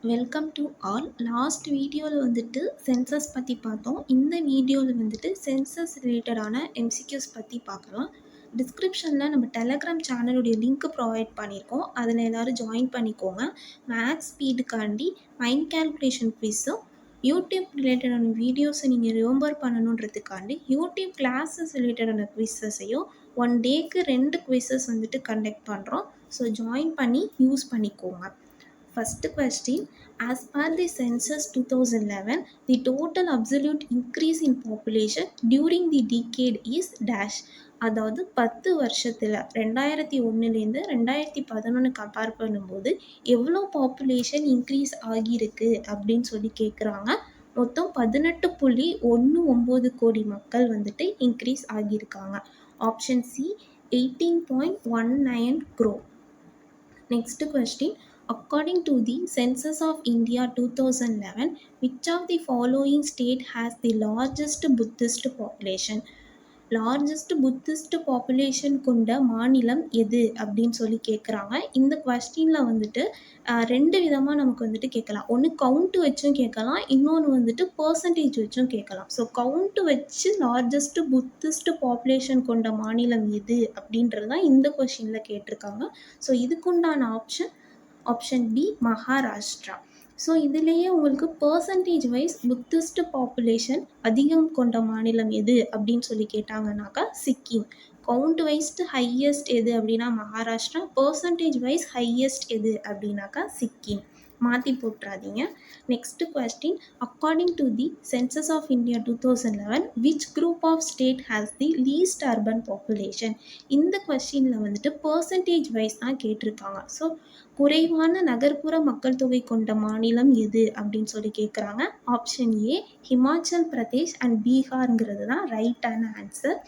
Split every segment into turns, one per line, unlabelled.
Welcome to all. Last வீடியோவில் வந்துட்டு census பற்றி பார்த்தோம். இந்த வீடியோவில் வந்துட்டு சென்சஸ் ரிலேட்டடான எம்சிக்யூஸ் பற்றி பார்க்கலாம். டிஸ்கிரிப்ஷனில் நம்ம டெலகிராம் சேனலுடைய லிங்க் ப்ரொவைட் பண்ணியிருக்கோம். அதில் எல்லோரும் ஜாயின் பண்ணிக்கோங்க. மேக்ஸ் ஸ்பீடுக்காண்டி மைண்ட் கேல்குலேஷன் குவிஸும் யூடியூப் ரிலேட்டடான வீடியோஸை நீங்கள் ரிமெம்பர் பண்ணணுன்றதுக்காண்டி யூடியூப் கிளாஸஸ் ரிலேட்டடான குவிஸஸையும் 1 டேக்கு 2 குவிஸஸ் வந்துட்டு கண்டக்ட் பண்ணுறோம். ஸோ ஜாயின் பண்ணி யூஸ் பண்ணிக்கோங்க. First question, as per the census 2011, the total absolute increase in population during the decade is dash. அதாவது 10 வருஷத்தில் 2001லேருந்து 2011 கம்பேர் பண்ணும்போது எவ்வளோ பாப்புலேஷன் இன்க்ரீஸ் ஆகியிருக்கு அப்படின்னு சொல்லி கேட்குறாங்க. மொத்தம் 18.19 கோடி மக்கள் வந்துட்டு இன்க்ரீஸ் ஆகியிருக்காங்க. Option C 18.19 crore. Next question, according to the Census of India 2011, which of the following state has the largest Buddhist population? Largest Buddhist population கொண்ட மாநிலம் எது அப்படின்னு சொல்லி கேட்குறாங்க. இந்த கொஸ்டினில் வந்துட்டு 2 விதமாக நமக்கு வந்துட்டு கேட்கலாம். ஒன்று கவுண்ட்டு வச்சும் கேட்கலாம், இன்னொன்று வந்துட்டு பர்சன்டேஜ் வச்சும் கேட்கலாம். ஸோ கவுண்ட்டு வச்சு லார்ஜஸ்ட் புத்திஸ்ட் பாப்புலேஷன் கொண்ட மாநிலம் எது அப்படின்றது தான் இந்த கொஸ்டினில் கேட்டிருக்காங்க. ஸோ இதுக்குண்டான ஆப்ஷன் பி மகாராஷ்டிரா. ஸோ இதுலேயே உங்களுக்கு பர்சன்டேஜ் வைஸ் புத்திஸ்ட் பாப்புலேஷன் அதிகம் கொண்ட மாநிலம் எது அப்படின்னு சொல்லி கேட்டாங்கன்னாக்கா சிக்கிம். கவுண்ட் வைஸ்டு ஹையஸ்ட் எது அப்படின்னா மகாராஷ்டிரா, பர்சன்டேஜ் வைஸ் ஹையஸ்ட் எது அப்படின்னாக்கா சிக்கிம். மாற்றி போட்டுறாதீங்க. Next question, according to the census of India 2011, which group of state has the least urban population? இந்த கொஸ்டினில் வந்துட்டு பர்சன்டேஜ் வைஸ் தான் கேட்டிருக்காங்க. ஸோ குறைவான நகர்ப்புற மக்கள் தொகை கொண்ட மாநிலம் எது அப்படின்னு சொல்லி கேட்குறாங்க. Option A Himachal Pradesh and பீகார்ங்கிறது தான் ரைட்டான ஆன்சர்.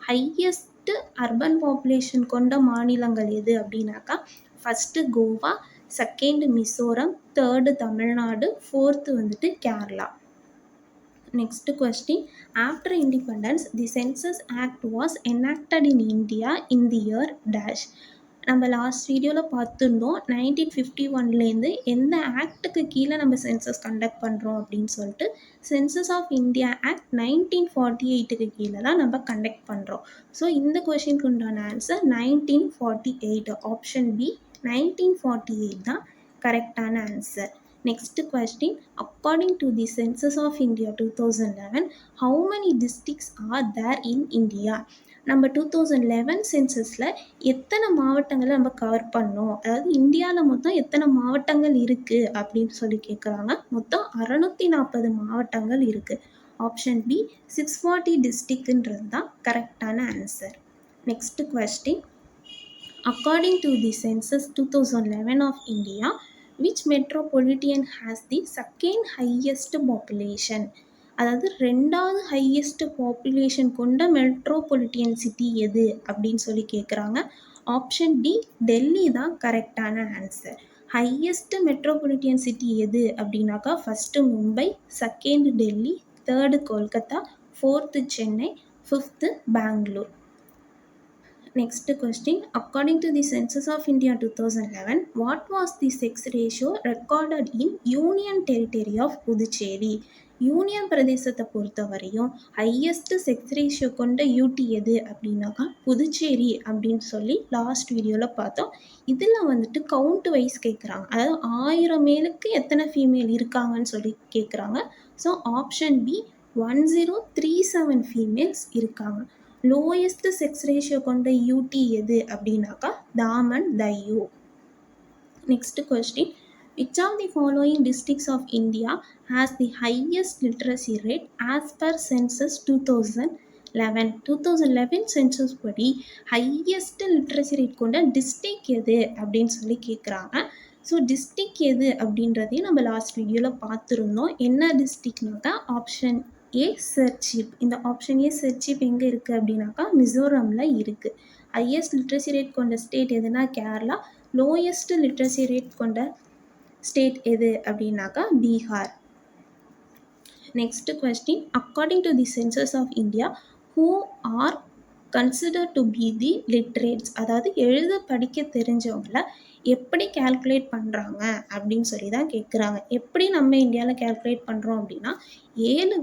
ஹையஸ்ட் அர்பன் பாப்புலேஷன் கொண்ட மாநிலங்கள் எது அப்படின்னாக்கா first Goa, second Mizoram, third Tamil Nadu, fourth வந்துட்டு Kerala. Next question, after independence, the Census Act was enacted in India in the year dash. நம்ம லாஸ்ட் வீடியோவில் பார்த்துருந்தோம் 1951லேருந்து எந்த ஆக்டுக்கு கீழே நம்ம சென்சஸ் கண்டக்ட் பண்ணுறோம் அப்படின்னு சொல்லிட்டு. சென்சஸ் ஆஃப் இந்தியா ஆக்ட் 1948க்கு கீழே தான் நம்ம கண்டக்ட் பண்ணுறோம். ஸோ இந்த கொஷினுக்கு உண்டான ஆன்சர் 1948. ஆப்ஷன் பி 1948 தான் கரெக்டான answer. Next question, according to the Census of India 2011, how many districts are there in India? நம்ம 2011 சென்சஸில் எத்தனை மாவட்டங்களை நம்ம கவர் பண்ணோம், அதாவது இந்தியாவில் மொத்தம் எத்தனை மாவட்டங்கள் இருக்குது அப்படின்னு சொல்லி கேட்குறாங்க. மொத்தம் 640 மாவட்டங்கள் இருக்குது. ஆப்ஷன் பி 640 டிஸ்ட்ரிக்ட்ன்றது தான் கரெக்டான answer. Next question, according to the census 2011 of India, which metropolitan has the second highest population? அதாவது 2வது ஹையஸ்ட் பாப்புலேஷன் கொண்ட மெட்ரோபாலிட்டியன் சிட்டி எது அப்படின்னு சொல்லி கேட்குறாங்க. ஆப்ஷன் டி டெல்லி தான் கரெக்டான ஆன்சர். ஹையஸ்ட் மெட்ரோபாலிட்டியன் சிட்டி எது அப்படின்னாக்கா first Mumbai, second Delhi, third Kolkata, fourth Chennai, fifth Bangalore. Next question, according to the Census of India 2011, what was the sex ratio recorded in Union Territory of Puducherry? Union பிரதேசத்தை பொறுத்த வரையும் highest sex ratio கொண்ட UT எது அப்படின்னாக்கா புதுச்சேரி அப்படின்னு சொல்லி லாஸ்ட் வீடியோவில் பார்த்தோம். இதில் வந்துட்டு கவுண்ட் வைஸ் கேட்குறாங்க, அதாவது 1000 மேலுக்கு எத்தனை ஃபீமேல் இருக்காங்கன்னு சொல்லி கேட்குறாங்க. ஸோ ஆப்ஷன் பி 1037 ஃபீமேல்ஸ் இருக்காங்க. லோயஸ்ட் செக்ஸ் ரேஷியோ கொண்ட யூடி எது அப்படின்னாக்கா Daman Diu. Next question, which of the following districts of India has the highest literacy rate as per census 2011? 2011 census படி ஹையஸ்ட் லிட்ரஸி ரேட் கொண்ட டிஸ்ட்ரிக்ட் எது அப்படின்னு சொல்லி கேட்குறாங்க. ஸோ டிஸ்ட்ரிக்ட் எது அப்படின்றதையும் நம்ம லாஸ்ட் வீடியோவில் பார்த்துருந்தோம். என்ன டிஸ்ட்ரிக்ட்னாக்கா ஆப்ஷன் ஏ சர்ச்சிப். இந்த ஆப்ஷன் ஏ சர்ச்சிப் எங்கே இருக்குது அப்படின்னாக்கா மிசோரமில் இருக்குது. ஹையஸ்ட் லிட்ரஸி ரேட் கொண்ட ஸ்டேட் எதுனா கேரளா, லோயஸ்ட் லிட்ரஸி ரேட் கொண்ட ஸ்டேட் எது அப்படின்னாக்கா Bihar. Next question, according to the census of India, who are consider to be the literates? அதாவது எழுத படிக்க தெரிஞ்சவங்கள எப்படி கால்குலேட் பண்ணுறாங்க அப்படின்னு சொல்லி தான் கேட்குறாங்க. எப்படி நம்ம இந்தியாவில் கால்குலேட் பண்ணுறோம் அப்படின்னா 7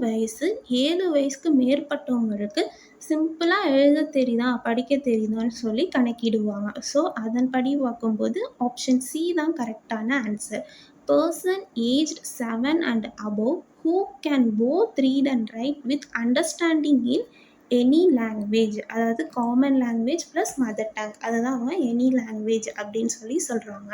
வயசுக்கு மேற்பட்டவங்களுக்கு சிம்பிளாக எழுத தெரியுதா படிக்க தெரியுதான்னு சொல்லி கணக்கிடுவாங்க. ஸோ அதன்படி பார்க்கும்போது ஆப்ஷன் சி தான் கரெக்டான answer. Person aged 7 and above who can both read and write with understanding in any language, அதாவது common language plus mother tongue, அதை தான் அவங்க எனி லாங்குவேஜ் அப்படின்னு சொல்லி சொல்கிறாங்க.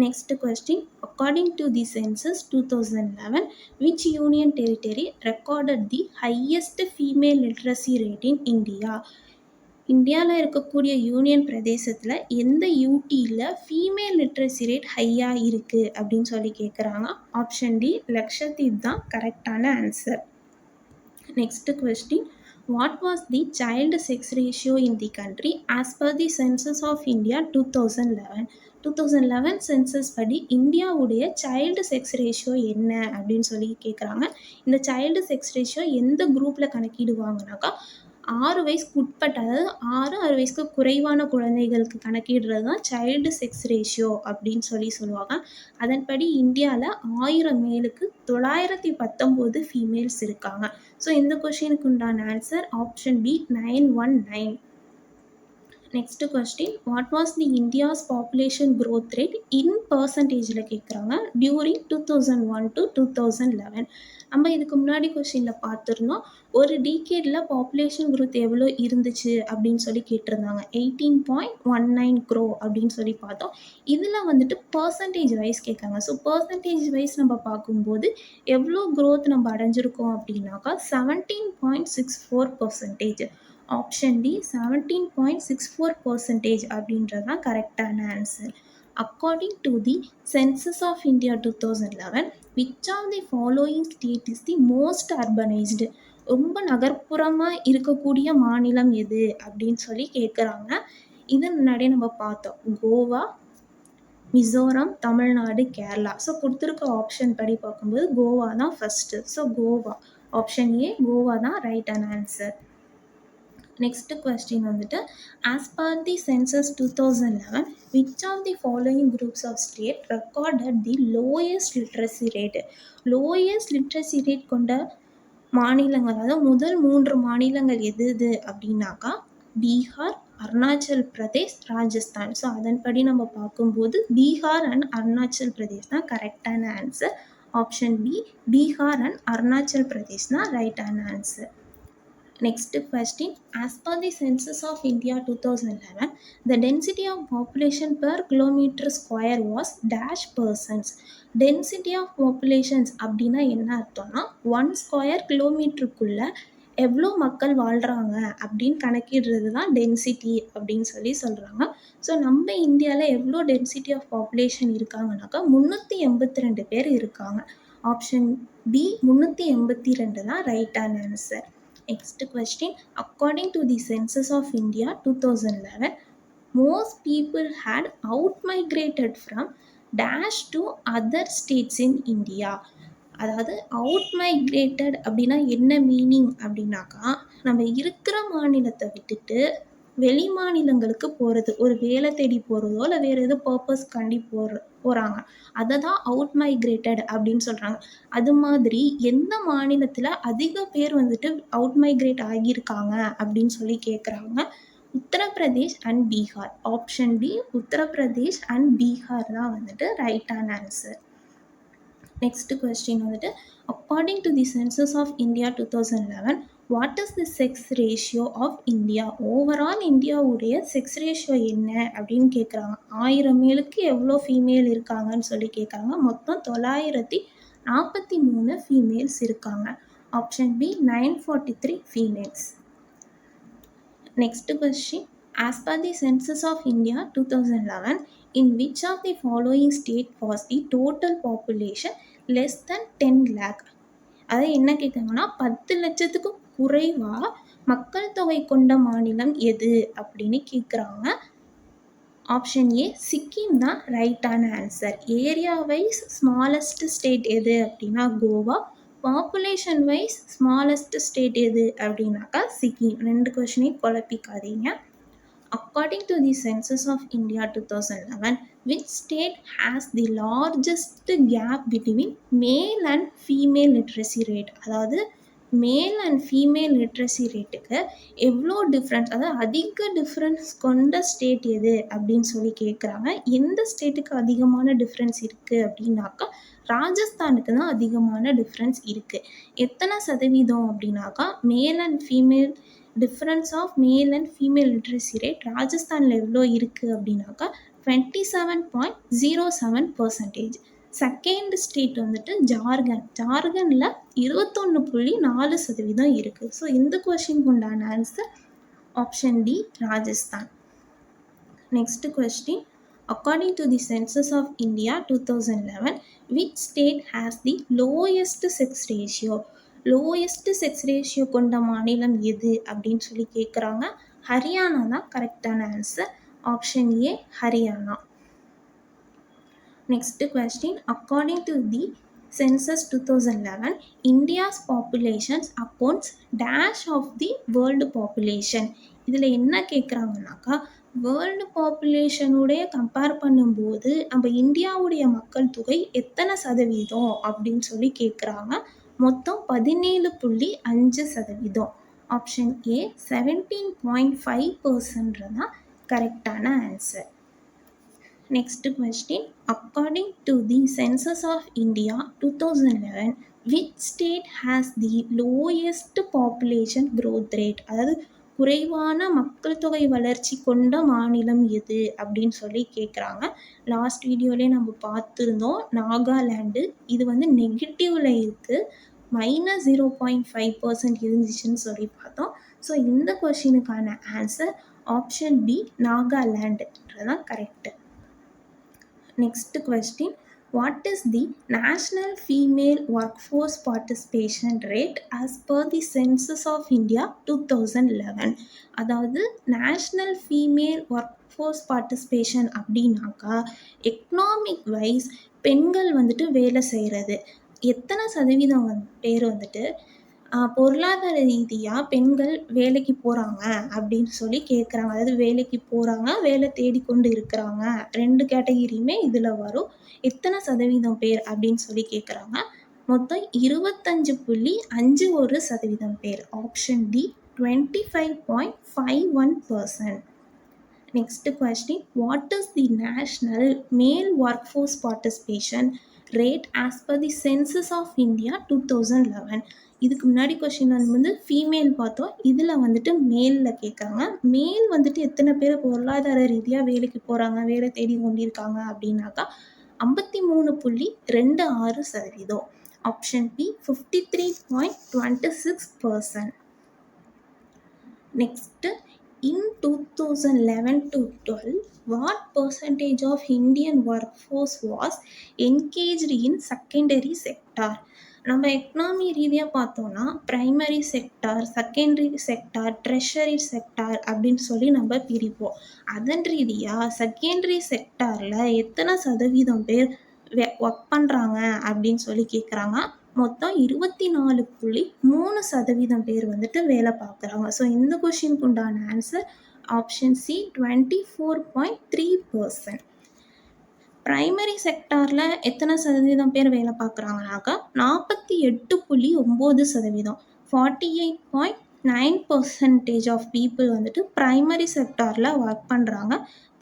Next question, according to the census 2011 which union territory recorded the highest female literacy rate in India? இந்தியாவில் இருக்கக்கூடிய union பிரதேசத்தில் எந்த யூடியில் ஃபீமேல் லிட்ரஸி ரேட் ஹையாக இருக்குது அப்படின்னு சொல்லி கேட்குறாங்க. ஆப்ஷன் டி லக்ஷதீப் தான் கரெக்டான answer. Next question, what was the child sex ratio in the country as per the census of India 2011? 2011 census படி இந்தியாவுடைய சைல்டு செக்ஸ் ரேஷியோ என்ன அப்படின்னு சொல்லி கேட்குறாங்க. இந்த சைல்டு செக்ஸ் ரேஷியோ எந்த குரூப்பில் கணக்கிடுவாங்கனாக்கா 6 வயசுக்கு உட்பட்ட, அதாவது 6 வயசுக்கு குறைவான குழந்தைகளுக்கு கணக்கிடுறது தான் சைல்டு செக்ஸ் ரேஷியோ அப்படின்னு சொல்லி சொல்லுவாங்க. அதன்படி இந்தியாவில் 1000 மேலுக்கு 919 ஃபீமேல்ஸ் இருக்காங்க. ஸோ இந்த கொஷினுக்கு உண்டான answer option B 919. Next question, what was the India's population growth rate in பர்சன்டேஜில் கேட்குறாங்க டியூரிங் 2001 to 2011. நம்ம இதுக்கு முன்னாடி கொஸ்டினில் பார்த்துருந்தோம், ஒரு டீகேடில் பாப்புலேஷன் க்ரோத் எவ்வளோ இருந்துச்சு அப்படின்னு சொல்லி கேட்டிருந்தாங்க. 18.19 crore அப்படின்னு சொல்லி பார்த்தோம். இதில் வந்துட்டு பர்சன்டேஜ் வைஸ் கேட்காங்க. ஸோ பர்சன்டேஜ் வைஸ் நம்ம பார்க்கும்போது எவ்வளோ க்ரோத் நம்ம அடைஞ்சிருக்கோம் அப்படின்னாக்கா 17.64%. ஆப்ஷன் டி 17.64% அப்படின்றது தான் கரெக்டான answer. According to the census of India 2011 which of the following state is the most urbanized? ரொம்ப நகர்ப்புறமாக இருக்கக்கூடிய மாநிலம் எது அப்படின்னு சொல்லி கேட்குறாங்க. இது முன்னாடியே நம்ம பார்த்தோம், கோவா, மிசோரம், தமிழ்நாடு, கேரளா. ஸோ கொடுத்துருக்க ஆப்ஷன் படி பார்க்கும்போது கோவா தான் first. So Goa, option A Goa தான் ரைட்டான ஆன்சர். நெக்ஸ்ட் கொஸ்டின் வந்துட்டு, as per the census 2011 which of the following groups of state recorded the lowest literacy rate? lowest literacy rate கொண்ட மாநிலங்கள், அதாவது முதல் 3 மாநிலங்கள் எது எது அப்படின்னாக்கா பீகார், அருணாச்சல் பிரதேஷ், ராஜஸ்தான். ஸோ அதன்படி நம்ம பார்க்கும்போது பீகார் அண்ட் அருணாச்சல் பிரதேஷ் தான் கரெக்டான answer. Option B Bihar and Arunachal Pradesh தான் ரைட்டான answer. Next question, as per the census of India 2011, the density of population per kilometer square was dash persons. Density of populations அப்படின்னா என்ன அர்த்தம்னா 1 ஸ்கொயர் கிலோமீட்டருக்குள்ள எவ்வளோ மக்கள் வாழ்கிறாங்க அப்படின்னு கணக்கிடுறது தான் டென்சிட்டி அப்படின்னு சொல்லி சொல்கிறாங்க. ஸோ நம்ம இந்தியாவில் எவ்வளோ டென்சிட்டி ஆஃப் பாப்புலேஷன் இருக்காங்கனாக்கா 382 பேர் இருக்காங்க. ஆப்ஷன் பி 382 தான் ரைட்டான answer. Next question, according to the census of India 2011, most people had out-migrated from dash to other states in India. அதாவது out-migrated அப்படின்னா என்ன மீனிங் அப்படின்னாக்கா, நம்ம இருக்கிற மாநிலத்தை விட்டுட்டு வெளி மாநிலங்களுக்கு போகிறது, ஒரு வேலை தேடி போகிறதோ இல்லை வேறு எதோ பர்பஸ்க்காண்டி போகிறாங்க, அதை தான் அவுட் மைக்ரேட்டட் அப்படின்னு சொல்கிறாங்க. அது மாதிரி எந்த மாநிலத்தில் அதிக பேர் வந்துட்டு அவுட் மைக்ரேட் ஆகியிருக்காங்க அப்படின்னு சொல்லி கேட்குறாங்க. Uttar Pradesh and Bihar. Option B Uttar Pradesh and Bihar தான் வந்துட்டு ரைட்டான ஆன்சர். நெக்ஸ்ட் கொஸ்டின் வந்துட்டு, according to the census of India 2011, what is the sex ratio of India? Overall இந்தியாவுடைய செக்ஸ் ரேஷியோ என்ன அப்படின்னு கேட்குறாங்க. 1000 மேலுக்கு எவ்வளோ ஃபீமேல் இருக்காங்கன்னு சொல்லி கேட்குறாங்க. மொத்தம் 943 ஃபீமேல்ஸ் இருக்காங்க. Option B 943 females. Next question, as per the census of India 2011, in which of the following state was the total population less than 10 lakh? அதை என்ன கேட்குறாங்கன்னா 10 லட்சத்துக்கு குறைவாக மக்கள் தொகை கொண்ட மாநிலம் எது அப்படின்னு கேட்குறாங்க. ஆப்ஷன் ஏ சிக்கிம் தான் ரைட்டான answer. Area wise smallest state எது அப்படின்னா Goa, population wise smallest state எது அப்படின்னாக்கா Sikkim. 2 கொஷினையும் குழப்பிக்காதீங்க. According to the census of India 2011, which state has the largest gap between male and female literacy rate? அதாவது மேல் அண்ட் ஃபீமேல் லிட்ரஸி ரேட்டுக்கு எவ்வளோ டிஃப்ரென்ஸ், அதாவது அதிக டிஃப்ரென்ஸ் கொண்ட ஸ்டேட் எது அப்படின்னு சொல்லி கேட்குறாங்க. எந்த ஸ்டேட்டுக்கு அதிகமான டிஃப்ரென்ஸ் இருக்குது அப்படின்னாக்கா ராஜஸ்தானுக்கு தான் அதிகமான டிஃப்ரென்ஸ் இருக்குது. எத்தனை சதவீதம் அப்படின்னாக்கா male and female difference of male and female literacy rate ராஜஸ்தானில் எவ்வளோ இருக்குது அப்படின்னாக்கா 27.07%. செகண்ட் ஸ்டேட் வந்துட்டு ஜார்க்கண்ட். ஜார்க்கண்டில் 21.4% இருக்குது. ஸோ இந்த கொஷினுக்கு உண்டான answer option D, Rajasthan. Next question, according to the census of India 2011, which state has the lowest sex ratio? Lowest sex ratio கொண்ட மாநிலம் எது அப்படின்னு சொல்லி கேட்குறாங்க. ஹரியானா தான் கரெக்டான answer. Option A, Haryana. Next question, according to the census 2011, India's population accounts dash of the world population. இதில் என்ன கேட்குறாங்கனாக்கா வேர்ல்டு பாப்புலேஷனுடைய கம்பேர் பண்ணும்போது நம்ம இந்தியாவுடைய மக்கள் தொகை எத்தனை சதவீதம் அப்படின்னு சொல்லி கேட்குறாங்க. மொத்தம் 17.5%. ஆப்ஷன் ஏ 17.5% தான் கரெக்டான answer. Next question, according to the census of India 2011, which state has the lowest population growth rate? அதாவது குறைவான மக்கள் தொகை வளர்ச்சி கொண்ட மாநிலம் எது அப்படின்னு சொல்லி கேட்குறாங்க. லாஸ்ட் வீடியோலேயே நம்ம பார்த்துருந்தோம், நாகாலாண்டு. இது வந்து நெகட்டிவில் இருக்குது, -0.5% இருந்துச்சுன்னு சொல்லி பார்த்தோம். ஸோ இந்த கொஷினுக்கான ஆன்சர் ஆப்ஷன் பி, நாகாலாண்டுன்றதான் correct. Next question, what is the national female work force participation rate as per the census of India 2011? அதாவது national female work force participation அப்படின்னாக்கா எக்கனாமிக் வைஸ் பெண்கள் வந்துட்டு வேலை செய்கிறது எத்தனை சதவீதம் பேர் வந்துட்டு பொருளாதார ரீதியாக பெண்கள் வேலைக்கு போகிறாங்க அப்படின்னு சொல்லி கேட்குறாங்க. அதாவது வேலைக்கு போகிறாங்க, வேலை தேடிக்கொண்டு இருக்கிறாங்க, 2 கேட்டகிரியுமே இதில் வரும். எத்தனை சதவீதம் பேர் அப்படின்னு சொல்லி கேட்குறாங்க. மொத்தம் 25.51% பேர். Option D, 25.51%. Next question, what is the national male work force participation rate as per the census of India 2011? இதுக்கு முன்னாடி கொஸ்டின் வந்து ஃபீமேல் பார்த்தோம், இதில் வந்துட்டு மேலில் கேட்குறாங்க. மேல் வந்துட்டு எத்தனை பேர் பொருளாதார ரீதியாக வேலைக்கு போகிறாங்க, வேலை தேடி கொண்டிருக்காங்க அப்படின்னாக்கா 53.26%. Option B, 53.26%. Next, in 2011 to 12, what percentage of Indian workforce was engaged in secondary sector? நம்ம எக்கனாமி ரீதியாக பார்த்தோன்னா primary sector, secondary sector, treasury sector அப்படின்னு சொல்லி நம்ம பிரிப்போம். அதன் ரீதியாக செகண்டரி செக்டாரில் எத்தனை சதவீதம் பேர் ஒர்க் பண்ணுறாங்க அப்படின்னு சொல்லி கேட்குறாங்க. மொத்தம் 24.3% பேர் வந்துட்டு வேலை பார்க்குறாங்க. ஸோ இந்த கொஷினுக்கு உண்டான ஆன்சர் ஆப்ஷன் சி, 24.3%. ப்ரைமரி செக்டாரில் எத்தனை சதவீதம் பேர் வேலை பார்க்குறாங்கனாக்கா 48.9%. 48.9% ஆஃப் பீப்புள் வந்துட்டு ப்ரைமரி செக்டாரில் ஒர்க் பண்ணுறாங்க.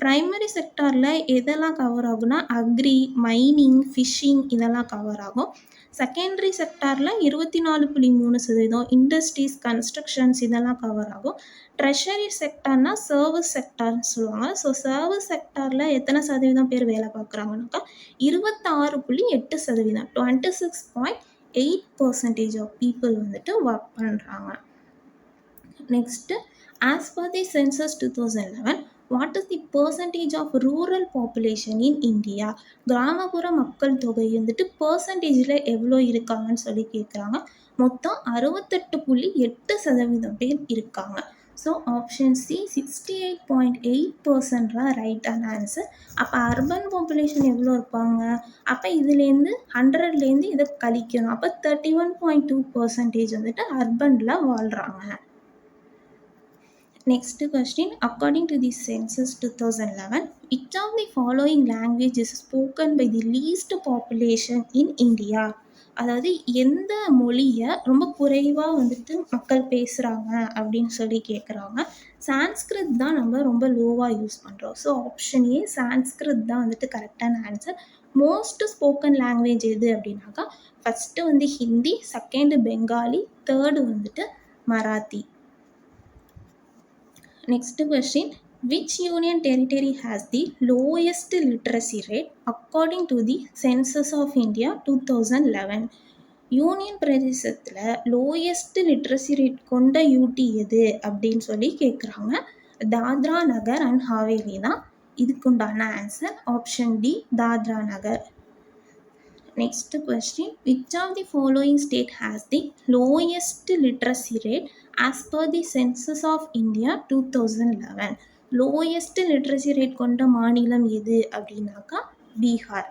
ப்ரைமரி செக்டாரில் எதெல்லாம் கவர் ஆகும்னா அக்ரி, மைனிங், ஃபிஷ்ஷிங் இதெல்லாம் கவர் ஆகும். செகண்டரி செக்டாரில் 24.3%, இண்டஸ்ட்ரீஸ், கன்ஸ்ட்ரக்ஷன்ஸ் இதெல்லாம் கவர் ஆகும். ட்ரெஷரி செக்டார்னா சர்வீஸ் செக்டார்னு சொல்லுவாங்க. ஸோ சர்வீஸ் செக்டாரில் எத்தனை சதவீதம் பேர் வேலை பார்க்குறாங்கனாக்கா 26.8%, 26.8% ஆஃப் பீப்புள் வந்துட்டு ஒர்க் பண்ணுறாங்க. Next, as per the census 2011, what is the percentage of rural population in India? கிராமப்புற மக்கள் தொகை வந்துட்டு பர்சன்டேஜில் எவ்வளோ இருக்காங்கன்னு சொல்லி கேட்குறாங்க. மொத்தம் 68.8% பேர் இருக்காங்க. ஸோ ஆப்ஷன் சி, 68.8% தான் ரைட்டான ஆன்சர். அப்போ அர்பன் பாப்புலேஷன் எவ்வளோ இருப்பாங்க? அப்போ இதுலேருந்து 100லேருந்து இதை கழிக்கணும். அப்போ 31.2% வந்துட்டு அர்பனில் வாழ்கிறாங்க. Next question, according to the census 2011, which of the following language is spoken by the least population in India? அதாவது எந்த மொழியை ரொம்ப குறைவாக வந்துட்டு மக்கள் பேசுகிறாங்க அப்படின்னு சொல்லி கேட்குறாங்க. சான்ஸ்கிரிட் தான் நம்ம ரொம்ப லோவாக யூஸ் பண்ணுறோம். ஸோ ஆப்ஷன் ஏ சான்ஸ்கிரிட் தான் வந்துட்டு கரெக்டான ஆன்சர். மோஸ்ட் ஸ்போக்கன் லாங்குவேஜ் எது அப்படின்னாக்கா ஃபஸ்ட்டு வந்து ஹிந்தி, செகண்டு பெங்காலி, தேர்டு வந்துட்டு Marathi. Next question, which union territory has the lowest literacy rate according to the census of India 2011? Union பிரதேசத்தில் லோயஸ்ட் லிட்ரஸி ரேட் கொண்ட யூடி எது அப்படின்னு சொல்லி கேட்குறாங்க. தாத்ரா நகர் அண்ட் ஹாவேலி தான் இதுக்குண்டான answer. Option D Dadra Nagar. Next question, which of the following state has the lowest literacy rate as per the census of India 2011? lowest literacy rate கொண்ட மாநிலம் எது அப்படின்னாக்கா Bihar.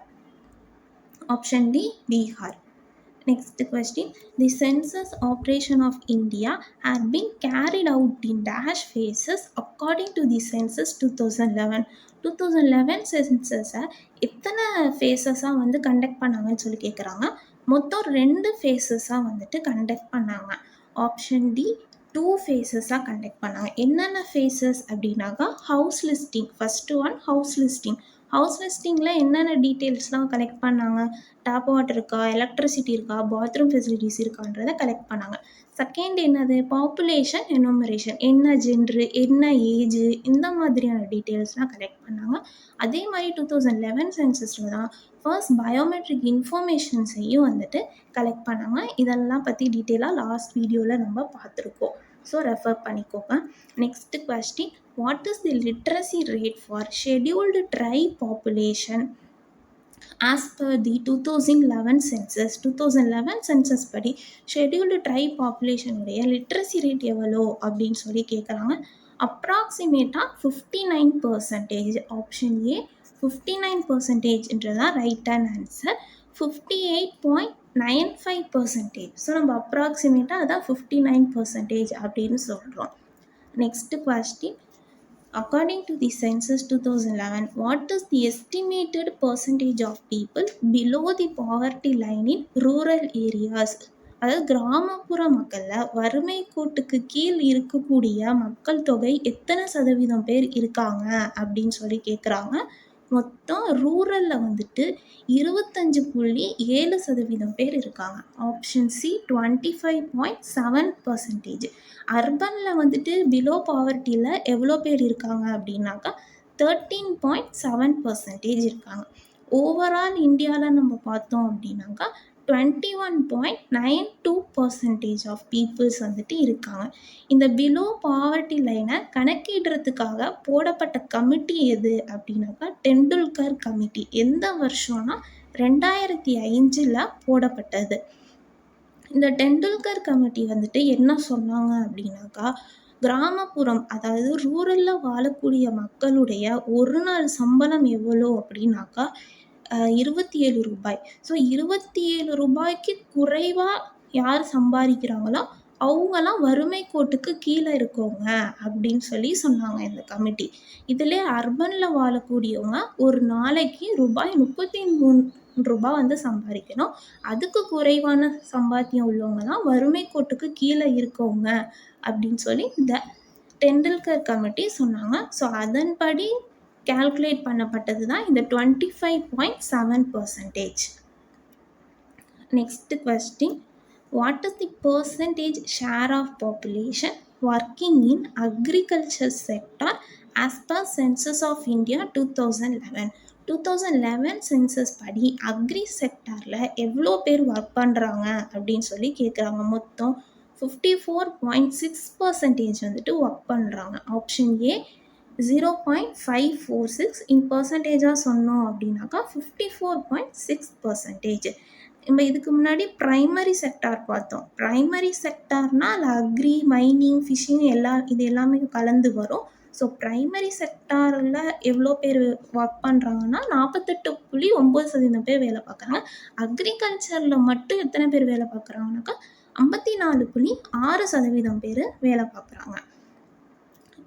Option D Bihar. Next question, the census operation of India had been carried out in dash phases according to the census 2011. 2011 சென்சஸை எத்தனை ஃபேஸஸாக வந்து conduct பண்ணாங்கன்னு சொல்லி கேட்குறாங்க. மொத்தம் 2 ஃபேஸஸாக வந்துட்டு கண்டக்ட் பண்ணாங்க. ஆப்ஷன் டி 2 ஃபேஸஸாக கண்டக்ட் பண்ணாங்க. என்னென்ன ஃபேஸஸ் அப்படின்னாக்கா house listing. First one house listing. House லிஸ்டிங்கில் என்னென்ன டீட்டெயில்ஸ்லாம் கலெக்ட் பண்ணாங்க? டேப் வாட்டர் இருக்கா, எலக்ட்ரிசிட்டி இருக்கா, பாத்ரூம் ஃபெசிலிட்டிஸ் இருக்கான்றதை கலெக்ட் பண்ணாங்க. செகண்ட் என்னது பாப்புலேஷன் எனுமரேஷன். என்ன ஜென்ரு, என்ன ஏஜு, இந்த மாதிரியான டீட்டெயில்ஸ்லாம் கலெக்ட் பண்ணாங்க. அதே மாதிரி 2011 சென்சஸில் தான் ஃபர்ஸ்ட் பயோமெட்ரிக் இன்ஃபர்மேஷன்ஸையும் வந்துட்டு கலெக்ட் பண்ணாங்க. இதெல்லாம் பற்றி டீட்டெயிலாக லாஸ்ட் வீடியோவில் நம்ம பார்த்துருக்கோம். ஸோ ரெஃபர் பண்ணிக்கோங்க. Next question, what is the literacy rate for scheduled tribe population as per the 2011 census? 2011 census படி ஷெட்யூல்டு ட்ரைப் பாப்புலேஷனுடைய லிட்ரஸி ரேட் எவ்வளோ அப்படின்னு சொல்லி கேட்குறாங்க. அப்ராக்சிமேட்டாக 59%. ஆப்ஷன் ஏ 59%ன்றதான் ரைட்டான ஆன்சர். 58.95%. ஸோ நம்ம அப்ராக்சிமேட்டாக அதான் 59% அப்படின்னு சொல்கிறோம். Next question, according to the census 2011, what is the estimated percentage of people below the poverty line in rural areas? அதாவது கிராமப்புற மக்களில் வறுமை கோட்டுக்கு கீழ் இருக்கக்கூடிய மக்கள் தொகை எத்தனை சதவீதம் பேர் இருக்காங்க அப்படின்னு சொல்லி கேட்குறாங்க. மொத்தம் ரூரலில் வந்துட்டு 25.7% பேர் இருக்காங்க. Option C 25.7%. அர்பனில் வந்துட்டு பிலோ பாவர்ட்டியில் எவ்வளோ பேர் இருக்காங்க அப்படின்னாக்கா 13.7% இருக்காங்க. ஓவரால் இந்தியாவில் நம்ம பார்த்தோம் அப்படின்னாக்கா 21.92% ஆஃப் பீப்புள்ஸ் வந்துட்டு இருக்காங்க. இந்த பிலோ பாவர்ட்டி லைனை கணக்கிடுறதுக்காக போடப்பட்ட கமிட்டி எது அப்படின்னாக்கா டெண்டுல்கர் கமிட்டி. எந்த வருஷம்னா 2005 போடப்பட்டது. இந்த டெண்டுல்கர் கமிட்டி வந்துட்டு என்ன சொன்னாங்க அப்படின்னாக்கா கிராமப்புறம், அதாவது ரூரலில் வாழக்கூடிய மக்களுடைய ஒரு நாள் சம்பளம் எவ்வளோ அப்படின்னாக்கா 27 ரூபாய். ஸோ 27 ரூபாய்க்கு குறைவாக யார் சம்பாதிக்கிறாங்களோ அவங்களாம் வறுமை கோட்டுக்கு கீழே இருக்கவங்க அப்படின்னு சொல்லி சொன்னாங்க இந்த கமிட்டி. இதில் அர்பனில் வாழக்கூடியவங்க ஒரு நாளைக்கு ரூபாய் 33 வந்து சம்பாதிக்கணும். அதுக்கு குறைவான சம்பாத்தியம் உள்ளவங்க தான் வறுமை கோட்டுக்கு கீழே இருக்கவங்க அப்படின்னு சொல்லி இந்த டெண்டுல்கர் கமிட்டி சொன்னாங்க. ஸோ அதன்படி கால்குலேட் பண்ணப்பட்டது தான் இந்த 25.7%. Next question, what is the percentage share of population working in agriculture sector as per census of India 2011? 2011 census படி அக்ரி செக்டாரில் எவ்வளோ பேர் ஒர்க் பண்ணுறாங்க அப்படின்னு சொல்லி கேட்குறாங்க. மொத்தம் 54.6% வந்துட்டு ஒர்க் பண்ணுறாங்க. Option A 0.546. இன் பர்சன்டேஜாக சொன்னோம் அப்படின்னாக்கா 54.6%. நம்ம இதுக்கு முன்னாடி ப்ரைமரி செக்டார் பார்த்தோம். ப்ரைமரி செக்டார்னால் அதில் அக்ரி, மைனிங், ஃபிஷிங் இது எல்லாமே கலந்து வரும். ஸோ ப்ரைமரி செக்டாரில் எவ்வளோ பேர் ஒர்க் பண்ணுறாங்கன்னா 48.9% பேர் வேலை பார்க்குறாங்க. அக்ரிகல்ச்சரில் மட்டும் எத்தனை பேர் வேலை பார்க்குறாங்கனாக்கா 54.6% பேர் வேலை பார்க்குறாங்க.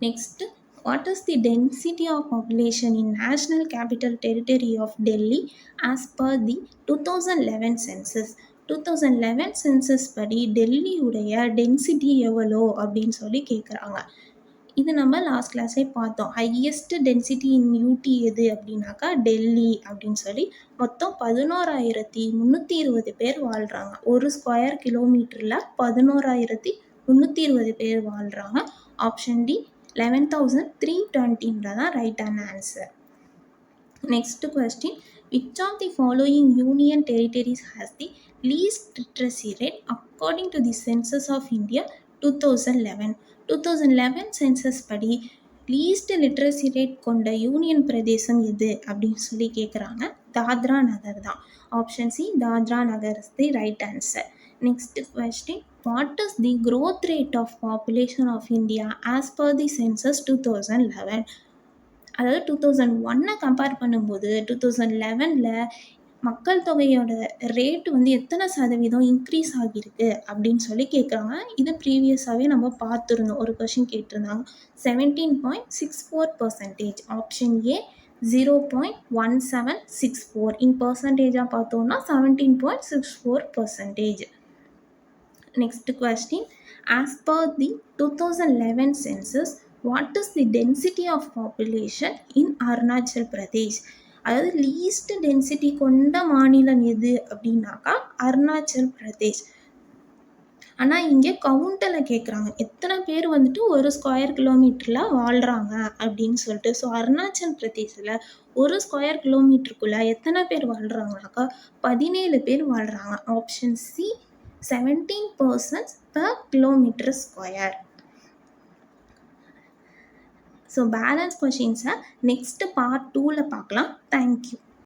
Next, what is the density of population in National Capital Territory of Delhi as per the 2011 census? 2011 census படி டெல்லியுடைய டென்சிட்டி எவ்வளோ அப்படின்னு சொல்லி கேட்குறாங்க. இது நம்ம லாஸ்ட் கிளாஸே பார்த்தோம். ஹையஸ்ட் டென்சிட்டி இன் யூடி எது அப்படின்னாக்கா டெல்லி அப்படின்னு சொல்லி மொத்தம் 11,320 பேர் வாழ்கிறாங்க. ஒரு ஸ்கொயர் கிலோமீட்டரில் 11,320 பேர் வாழ்கிறாங்க. ஆப்ஷன் டி 11,320 தான் ரைட்டான answer. Next question, which of the following union territories has the least literacy rate according to the census of India 2011? 2011 census படி least literacy rate கொண்ட யூனியன் பிரதேசம் எது அப்படின்னு சொல்லி கேட்குறாங்க. தாத்ரா நகர் தான். Option C Dadra Nagar is the right answer. Next question, what is the growth rate of population of India as per the census 2011? அதாவது 2001 compare பண்ணும்போது 2011 மக்கள் தொகையோட ரேட் வந்து எத்தனை சதவீதம் இன்க்ரீஸ் ஆகியிருக்கு அப்படின்னு சொல்லி கேட்குறாங்க. இது ப்ரீவியஸாகவே நம்ம பார்த்துருந்தோம். ஒரு கொஷின் கேட்டிருந்தாங்க. 17.64%. Option A 0.1764. இன் பர்சன்டேஜாக பார்த்தோம்னா 17.64%. Next question, as per the 2011 census, what is the density of population in Arunachal Pradesh? அதாவது லீஸ்ட் டென்சிட்டி கொண்ட மாநிலம் எது அப்படின்னாக்கா அருணாச்சல் பிரதேஷ். ஆனால் இங்கே கவுண்டில் கேட்குறாங்க எத்தனை பேர் வந்துட்டு ஒரு ஸ்கொயர் கிலோமீட்டரில் வாழ்கிறாங்க அப்படின்னு சொல்லிட்டு. ஸோ அருணாச்சல் பிரதேசில் ஒரு ஸ்கொயர் கிலோமீட்டருக்குள்ளே எத்தனை பேர் வாழ்கிறாங்கனாக்கா 17 பேர் வாழ்கிறாங்க. Option C 17 persons per kilometer square. So balance கொஷின்ஸை நெக்ஸ்ட் பார்ட் 2ல் பார்க்கலாம். தேங்க்யூ.